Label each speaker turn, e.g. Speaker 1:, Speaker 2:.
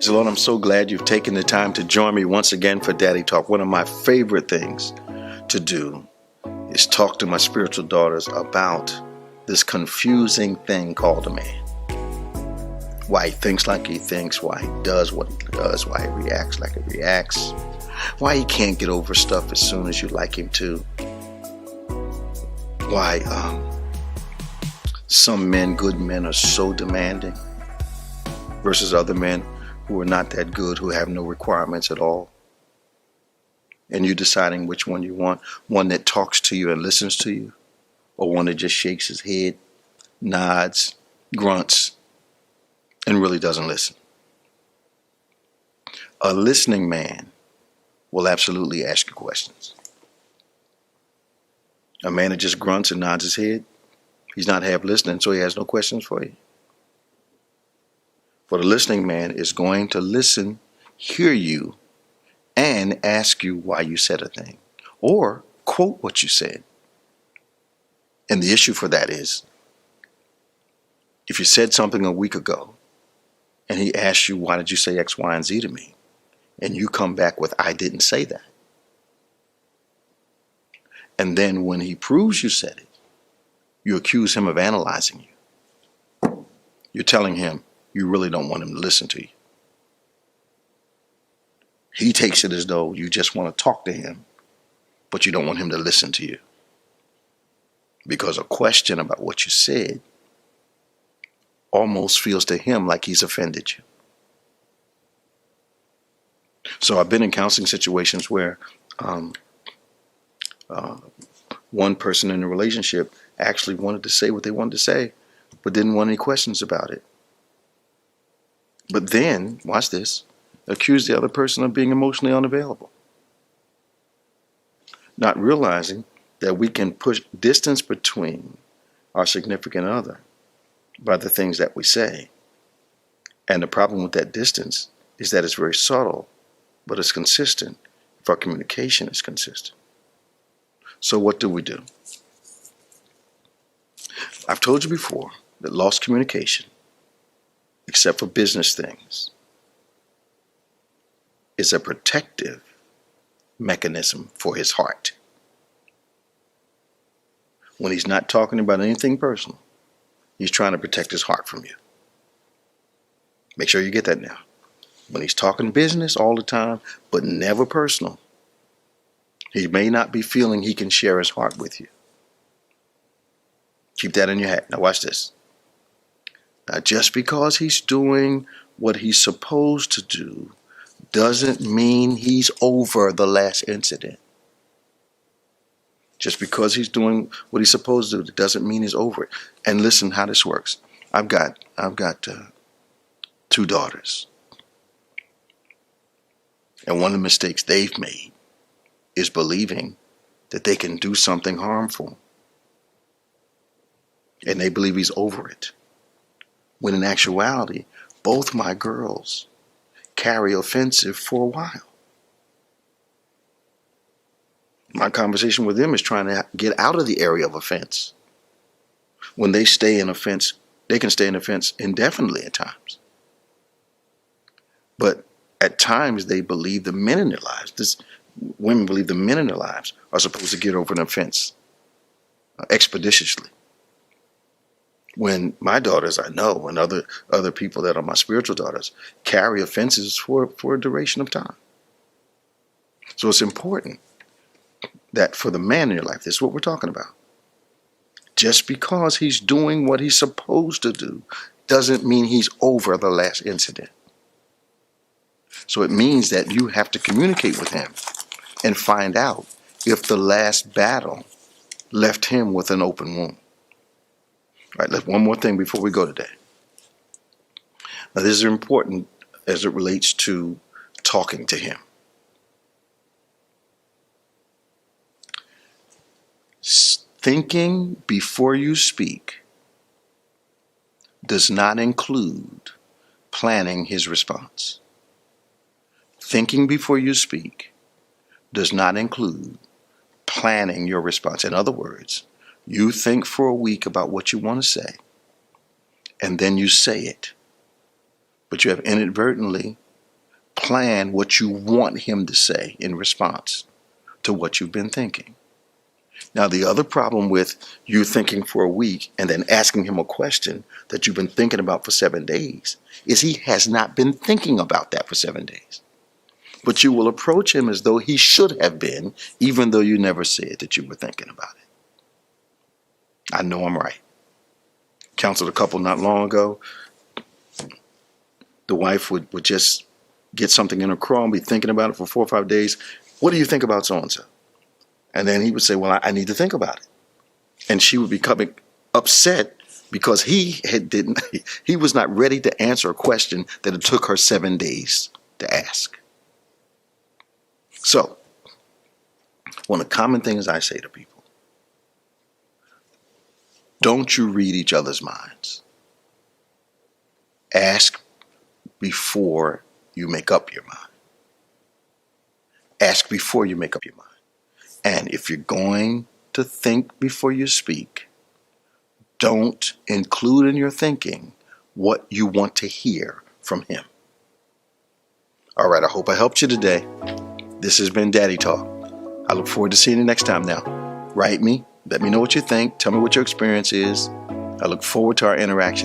Speaker 1: Lord, I'm so glad you've taken the time to join me once again for Daddy Talk. One of my favorite things to do is talk to my spiritual daughters about this confusing thing called a man. Why he thinks like he thinks, why he does what he does, why he reacts like he reacts, why he can't get over stuff as soon as you like him to, why some men, good men, are so demanding versus other men who are not that good, who have no requirements at all. And you deciding which one you want, one that talks to you and listens to you, or one that just shakes his head, nods, grunts, and really doesn't listen. A listening man will absolutely ask you questions. A man that just grunts and nods his head, he's not half listening, so he has no questions for you. For the listening man is going to listen, hear you, and ask you why you said a thing, or quote what you said. And the issue for that is, if you said something a week ago, and he asks you, why did you say X, Y, and Z to me? And you come back with, I didn't say that. And then when he proves you said it, you accuse him of analyzing you. You're telling him you really don't want him to listen to you. He takes it as though you just want to talk to him, but you don't want him to listen to you. Because a question about what you said almost feels to him like he's offended you. So I've been in counseling situations where one person in the relationship actually wanted to say what they wanted to say, but didn't want any questions about it. But then, watch this, accuse the other person of being emotionally unavailable. Not realizing that we can push distance between our significant other by the things that we say. And the problem with that distance is that it's very subtle, but it's consistent if our communication is consistent. So what do? I've told you before that lost communication, except for business things, is a protective mechanism for his heart. When he's not talking about anything personal, he's trying to protect his heart from you. Make sure you get that now. When he's talking business all the time, but never personal, he may not be feeling he can share his heart with you. Keep that in your head. Now watch this. Now, just because he's doing what he's supposed to do doesn't mean he's over the last incident. Just because he's doing what he's supposed to do doesn't mean he's over it. And listen how this works. I've got two daughters. And one of the mistakes they've made is believing that they can do something harmful. And they believe he's over it. When in actuality, both my girls carry offensive for a while. My conversation with them is trying to get out of the area of offense. When they stay in offense, they can stay in offense indefinitely at times. But at times they believe the men in their lives, women believe the men in their lives are supposed to get over an offense expeditiously. When my daughters, I know, and other people that are my spiritual daughters, carry offenses for a duration of time. So it's important that for the man in your life, this is what we're talking about. Just because he's doing what he's supposed to do doesn't mean he's over the last incident. So it means that you have to communicate with him and find out if the last battle left him with an open wound. All right, let's one more thing before we go today. Now, this is important as it relates to talking to him. Thinking before you speak does not include planning his response. Thinking before you speak does not include planning your response. In other words, you think for a week about what you want to say, and then you say it. But you have inadvertently plan what you want him to say in response to what you've been thinking. Now, the other problem with you thinking for a week and then asking him a question that you've been thinking about for 7 days is he has not been thinking about that for 7 days. But you will approach him as though he should have been, even though you never said that you were thinking about it. I know I'm right. Counseled a couple not long ago. The wife would just get something in her craw and be thinking about it for 4 or 5 days. What do you think about so-and-so? And then he would say, well, I need to think about it. And she would become upset because he was not ready to answer a question that it took her 7 days to ask. So, one of the common things I say to people, don't you read each other's minds. Ask before you make up your mind. Ask before you make up your mind. And if you're going to think before you speak, don't include in your thinking what you want to hear from him. All right, I hope I helped you today. This has been Daddy Talk. I look forward to seeing you next time now. Write me. Let me know what you think. Tell me what your experience is. I look forward to our interaction.